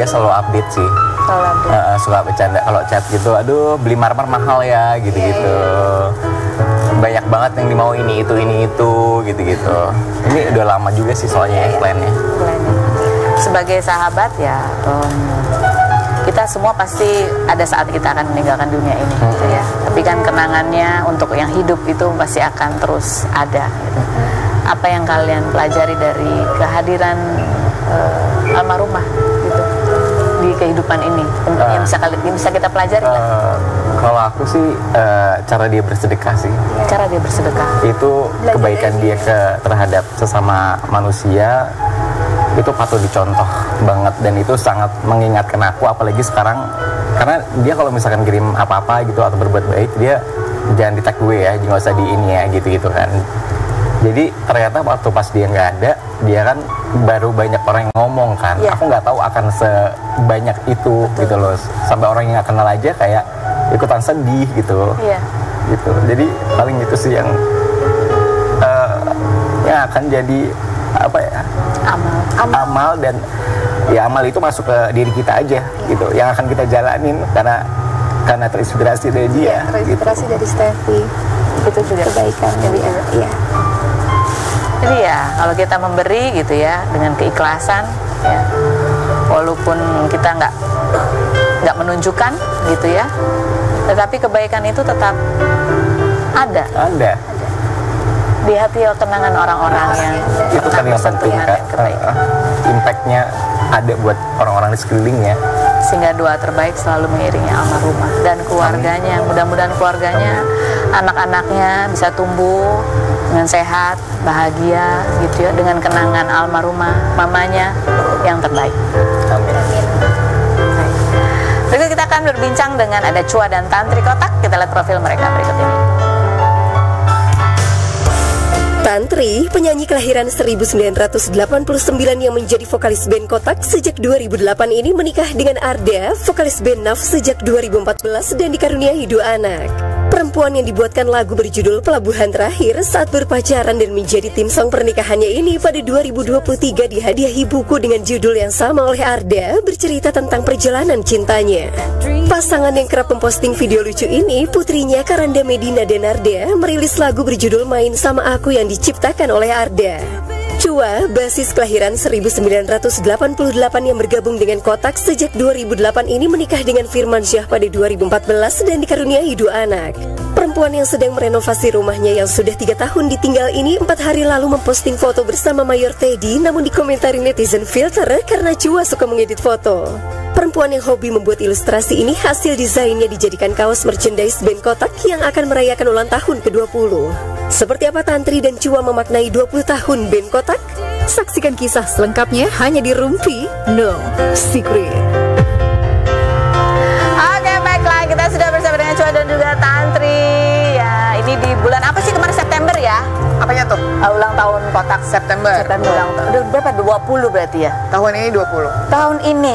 selalu update sih. Selalu update. Suka bercanda kalau chat gitu, aduh beli marmer mahal ya gitu-gitu. Banyak banget yang dimau ini itu gitu-gitu. Ini udah lama juga sih soalnya plannya. Sebagai sahabat ya, kita semua pasti ada saat kita akan meninggalkan dunia ini, gitu ya. Tapi kan kenangannya untuk yang hidup itu pasti akan terus ada. Gitu. Apa yang kalian pelajari dari kehadiran almarhumah gitu di kehidupan ini, yang bisa kita pelajari? Kalau aku sih cara dia bersedekah sih. Cara dia bersedekah. Itu kebaikan dia terhadap sesama manusia. Itu patut dicontoh banget dan itu sangat mengingatkan aku, apalagi sekarang karena dia kalau misalkan kirim apa-apa gitu atau berbuat baik, dia jangan di tag gue ya, nggak usah di ini ya gitu kan. Jadi ternyata waktu pas dia nggak ada, dia kan baru banyak orang yang ngomong kan. Aku nggak tahu akan sebanyak itu gitu loh, sampai orang yang nggak kenal aja kayak ikutan sedih gitu. Gitu. Jadi paling itu sih yang akan jadi apa ya, amal dan ya amal itu masuk ke diri kita aja gitu, yang akan kita jalanin karena terinspirasi dari dia, terinspirasi gitu. dari Steffi itu juga kebaikan ya. Jadi ya kalau kita memberi gitu ya dengan keikhlasan ya, walaupun kita nggak menunjukkan gitu ya, tetapi kebaikan itu tetap ada di hati kenangan orang-orang yang itu kan yang penting kan, impactnya ada buat orang-orang di sekelilingnya, sehingga doa terbaik selalu mengiringi almarhumah dan keluarganya. Mudah-mudahan keluarganya, anak-anaknya bisa tumbuh dengan sehat, bahagia gitu ya, dengan kenangan almarhumah mamanya yang terbaik. Amin. Berikut kita akan berbincang dengan ada Chua dan Tantri Kotak. Kita lihat profil mereka berikut ini. Tantri, penyanyi kelahiran 1989 yang menjadi vokalis band Kotak sejak 2008 ini menikah dengan Arda, vokalis band Naf sejak 2014 dan dikaruniai 2 anak. Perempuan yang dibuatkan lagu berjudul Pelabuhan Terakhir saat berpacaran dan menjadi tim song pernikahannya ini pada 2023 dihadiahi buku dengan judul yang sama oleh Arda, bercerita tentang perjalanan cintanya. Pasangan yang kerap memposting video lucu ini, putrinya Karanda Medina dan Arda, merilis lagu berjudul Main Sama Aku yang diciptakan oleh Arda. Chua, basis kelahiran 1988 yang bergabung dengan Kotak sejak 2008 ini menikah dengan Firman Syah pada 2014 dan dikaruniai 2 anak. Perempuan yang sedang merenovasi rumahnya yang sudah 3 tahun ditinggal ini 4 hari lalu memposting foto bersama Mayor Teddy, namun dikomentari netizen filter karena Chua suka mengedit foto. Perempuan yang hobi membuat ilustrasi ini hasil desainnya dijadikan kaos merchandise band Kotak yang akan merayakan ulang tahun ke-20. Seperti apa Tantri dan Chua memaknai 20 tahun band Kotak? Saksikan kisah selengkapnya hanya di Rumpi No Secret. Oke, baiklah, kita sudah bersama dengan Chua dan juga Tantri. Ya, ini di bulan apa sih kemarin, September ya? Apanya tuh? Ulang tahun Kotak September. Ulang tahun. Udah berapa? 20 berarti ya? Tahun ini 20. Tahun ini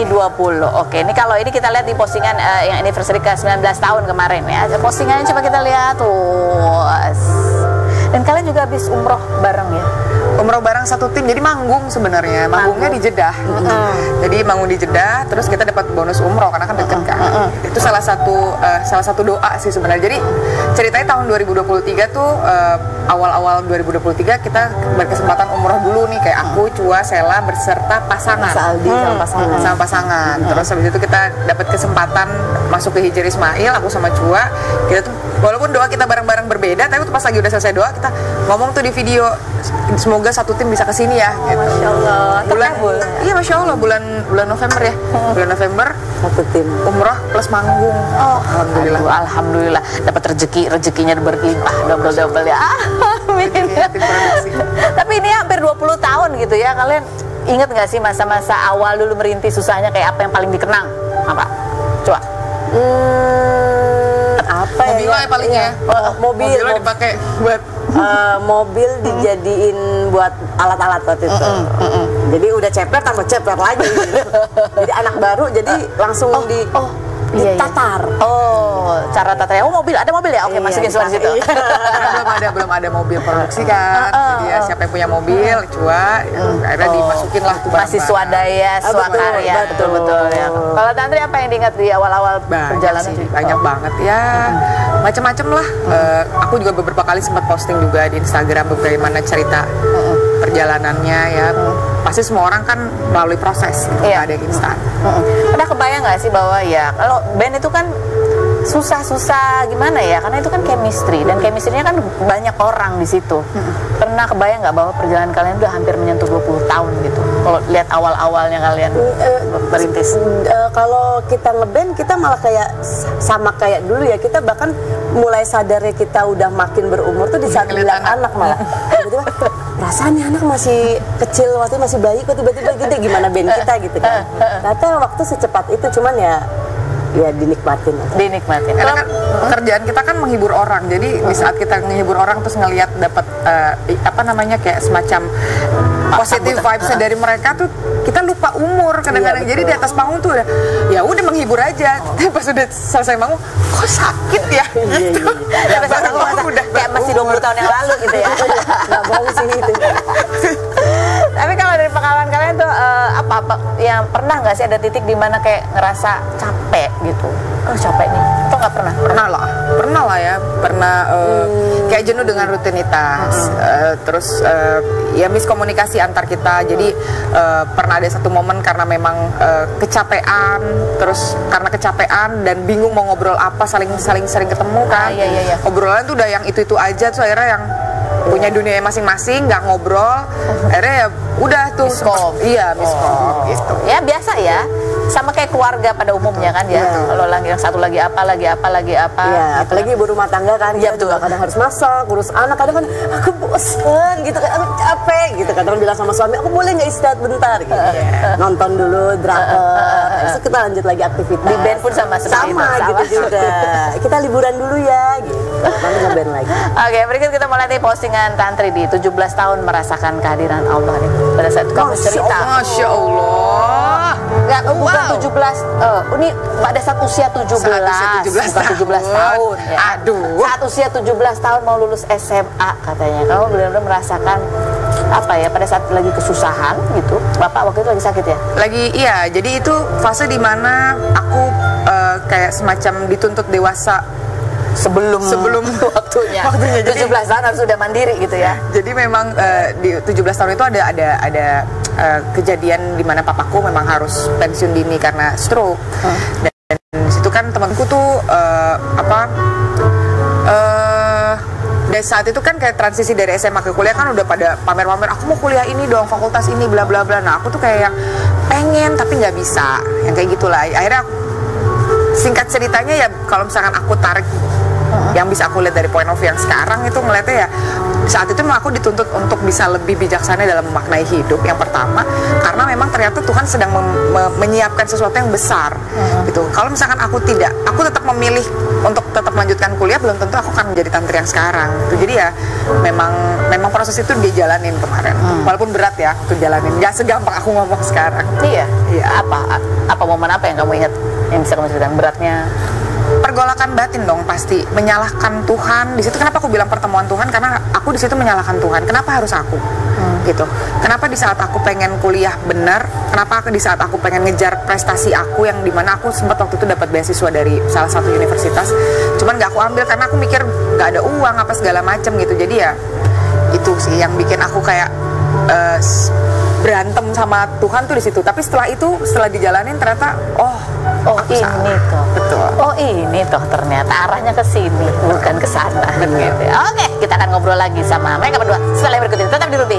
20. Oke, ini kalau ini kita lihat di postingan yang anniversary ke 19 tahun kemarin ya. Postingannya coba kita lihat tuh. Dan kalian juga habis umroh bareng ya? Umroh bareng satu tim, jadi manggung sebenarnya. Manggungnya di Jeddah. Jadi manggung di Jeddah, terus kita dapat bonus umroh karena kan deket kan. Itu salah satu doa sih sebenarnya. Jadi ceritanya tahun 2023 tuh awal-awal 2023 kita berkesempatan umroh dulu nih, kayak aku, Chua, Sela berserta pasangan. Aldi sama pasangan. Terus habis itu kita dapat kesempatan masuk ke Hijri Ismail, aku sama Chua. Kita tuh walaupun doa kita bareng-bareng berbeda, tapi pas lagi udah selesai doa kita ngomong tuh di video, semoga satu tim bisa kesini ya gitu. Masya Allah. Iya Masya Allah, bulan November ya. Bulan November satu tim umroh plus manggung. Alhamdulillah dapat rezekinya berlimpah double ya. Amin. Tapi ini hampir 20 tahun gitu ya. Kalian ingat nggak sih masa-masa awal dulu merintis susahnya kayak apa yang paling dikenang? Apa? Coba. Apa mobilnya ya palingnya? Mobilnya dipakai buat mobil dijadiin buat alat-alat waktu itu. Jadi udah cepet tambah cepet lagi gitu. Jadi anak baru jadi langsung ditatar. Oh, cara tatarnya. Oh, mobil, ada mobil ya? Oke, Iya, masukin semua di situ. Karena belum ada mobil produksi kan. Jadi ya siapa yang punya mobil, cua, akhirnya dimasukin lah tuh Masih barang-barang. swadaya, swakarya. Betul ya. Kalau Tantri apa yang diingat di awal-awal Banyak perjalanan? sih, banyak banget ya, macam-macam lah. Aku juga beberapa kali sempat posting juga di Instagram bagaimana cerita perjalanannya ya. Pasti semua orang kan melalui proses, gitu, Iya. nggak ada yang instan. Pernah kebayang nggak sih bahwa ya kalau band itu kan susah-susah gimana ya, karena itu kan chemistry dan chemistry-nya kan banyak orang di situ. Pernah kebayang nggak bahwa perjalanan kalian udah hampir menyentuh 20 tahun gitu? Kalau lihat awal-awalnya kalian berintis. Kalau kita ngeband kita malah kayak sama kayak dulu ya, kita bahkan mulai sadarnya kita udah makin berumur tuh di saat bilang anak malah tiba-tiba perasaannya anak masih kecil waktu masih bayi kok tiba-tiba gede, gimana band kita gitu kan. Ternyata waktu secepat itu, cuman ya dinikmatin. Karena kan kerjaan kita kan menghibur orang, jadi di saat kita menghibur orang terus ngelihat dapat kayak semacam positive vibes dari mereka tuh, kita lupa umur kadang-kadang. Jadi di atas panggung tuh udah menghibur aja. Tapi pas udah selesai panggung, kok sakit ya? Sampai sekarang udah kayak masih 20 tahun yang lalu gitu ya. Nggak boleh sih itu. Tapi kalau dari pengalaman kalian tuh apa yang pernah nggak sih ada titik di mana kayak ngerasa capek gitu? Oh capek nih, atau nggak pernah? Pernah lah ya, kayak jenuh dengan rutinitas, terus ya miskomunikasi antar kita. Jadi pernah ada satu momen karena memang kecapean, terus karena kecapean dan bingung mau ngobrol apa, saling sering ketemu kan. Iya. Obrolan tuh udah yang itu aja, tuh akhirnya yang punya dunia masing-masing, nggak ngobrol, akhirnya ya udah tuh miskom gitu. Ya biasa ya, sama kayak keluarga pada umumnya kan ya. Kalau lagi yang satu lagi apa Ya, gitu. apalagi ibu rumah tangga kan, Ya, kita juga betul. kadang harus masak, ngurus anak, kadang kan aku bosen gitu kan, aku capek gitu, kadang bilang sama suami, aku boleh nggak istirahat bentar gitu. Nonton dulu drakor, terus kita lanjut lagi aktivitas. Di band pun sama seperti itu. gitu juga. Kita liburan dulu ya gitu. Lalu nge-band lagi. Oke, berikut kita mulai nih postingan Tantri di 17 tahun merasakan kehadiran Allah nih. Pada saat itu kamu cerita. Masya Allah. Nggak, bukan 17. Ini pada saat usia 17. Saat usia 17 bukan 17 tahun. Ya. Aduh. Saat usia 17 tahun mau lulus SMA katanya. Kamu benar-benar merasakan apa ya, pada saat lagi kesusahan gitu. Bapak waktu itu lagi sakit ya? Iya, jadi itu fase dimana aku kayak semacam dituntut dewasa sebelum waktunya. Jadi 17 tahun harus sudah mandiri gitu ya. Jadi memang di 17 tahun itu ada kejadian di mana papaku memang harus pensiun dini karena stroke. Dan di situ kan temanku tuh dari saat itu kan kayak transisi dari SMA ke kuliah kan udah pada pamer-pamer, aku mau kuliah ini dong, fakultas ini bla bla bla. Nah, aku tuh kayak yang pengen tapi nggak bisa, yang kayak gitulah. Akhirnya singkat ceritanya ya, kalau misalkan aku tarik yang bisa aku lihat dari point of view yang sekarang itu ngeliatnya ya, saat itu memang aku dituntut untuk bisa lebih bijaksana dalam memaknai hidup. Yang pertama karena memang ternyata Tuhan sedang menyiapkan sesuatu yang besar gitu. Kalau misalkan aku tetap memilih untuk tetap melanjutkan kuliah, belum tentu aku akan menjadi Tantri yang sekarang gitu. Jadi ya memang proses itu dia jalanin kemarin, walaupun berat ya untuk jalanin, nggak segampang aku ngomong sekarang. Iya. Iya. Apa momen apa yang kamu ingat yang bisa kamu ceritakan beratnya? Pergolakan batin dong, pasti menyalahkan Tuhan. Di situ kenapa aku bilang pertemuan Tuhan, karena aku di situ menyalahkan Tuhan. Kenapa harus aku? Gitu. Kenapa di saat aku pengen kuliah benar, kenapa di saat aku pengen ngejar prestasi aku yang dimana aku sempat waktu itu dapat beasiswa dari salah satu universitas, cuman nggak aku ambil karena aku mikir nggak ada uang apa segala macam gitu. Jadi ya itu sih yang bikin aku kayak berantem sama Tuhan tuh di situ. Tapi setelah dijalanin ternyata aku ini salah. toh. Betul. Oh ini toh ternyata arahnya ke sini bukan ke sana. Gitu. Oke, kita akan ngobrol lagi sama mereka berdua setelah yang berikut ini. Tetap di Ruby.